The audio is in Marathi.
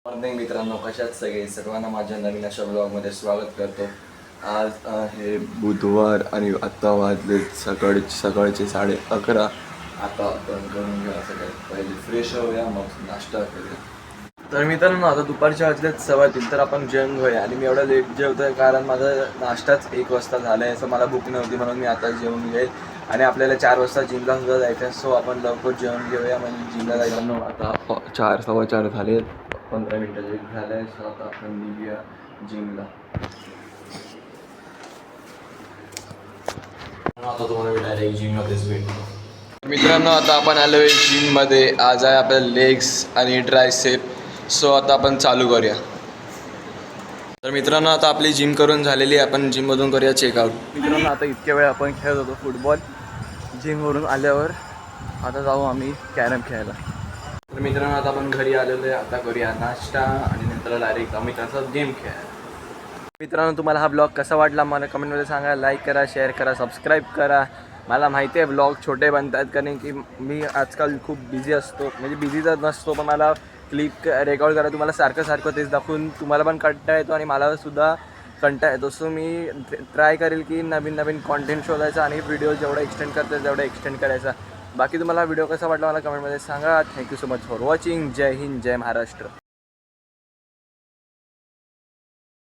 मॉर्निंग मित्रांनो, कशात सगळे सर्वांना माझ्या नवीन अशा ब्लॉगमध्ये स्वागत करतो. आज आहे बुधवार आणि आत्ता वाजले सकाळचे 11:30. आता आपण करून घेऊया सगळ्यात पहिले फ्रेश होऊया, मग नाश्ता करूया. तर मित्रांनो, आता दुपारच्या वाजलेत 3:15, तर आपण जेवण घेऊया. आणि मी एवढं लेट जेवतोय कारण माझा नाश्ताच 1 वाजता झाला आहे, असं मला भूक नव्हती म्हणून मी आता जेवून घेईल. आणि आपल्याला 4 वाजता जिमला सुद्धा जायचं आहे, सो आपण लवकर जेवण घेऊया म्हणजे जिमला जायचं. आता 4 4:15 झाले, 15 मिनिटाचे झाले आहे, सो आता आपण निघूया जिमला. आता तुम्हाला मी डायरेक्ट जिममध्येच भेटतो. मित्रांनो, आता आपण आलो आहे जिममध्ये. आज आहे आपल्या लेग्स आणि ट्रायसेप, सो आता आपण चालू करूया. तर मित्रांनो, आता आपली जिम करून झालेली आहे, आपण जिममधून करूया चेकआउट. मित्रांनो, आता इतक्या वेळ आपण खेळत होतो फुटबॉल. जिमवरून आल्यावर आता जाऊ आम्ही कॅरम खेळायला. तर मित्रांनो, आता आपण घरी आलेलो आहे, आता करूया नाश्ता आणि नंतर डायरेक्ट आम्ही त्याचा गेम खेळायला. मित्रांनो, तुम्हाला हा ब्लॉग कसा वाटला मला कमेंटमध्ये सांगा. लाईक करा, शेअर करा, सबस्क्राईब करा. मला माहिती आहे ब्लॉग छोटे बनतात कारण की मी आजकाल खूप बिझी असतो, म्हणजे बिझी तर नसतो, पण मला क्लिप रेकॉर्ड करा तुम्हाला सारखं तेच दाखवून तुम्हाला पण कंटाळा येतो आणि मला सुद्धा कंटाळा येतो. सो मी ट्राय करेल की नवीन कॉन्टेंट शोधायचा आणि व्हिडिओ जेवढा एक्सटेंड करता तेवढा एक्सटेंड करायचा. बाकी तुम्हाला व्हिडिओ कसा वाटला मला कमेंटमध्ये सांगा. Thank you so much for watching. जय हिंद, जय महाराष्ट्र.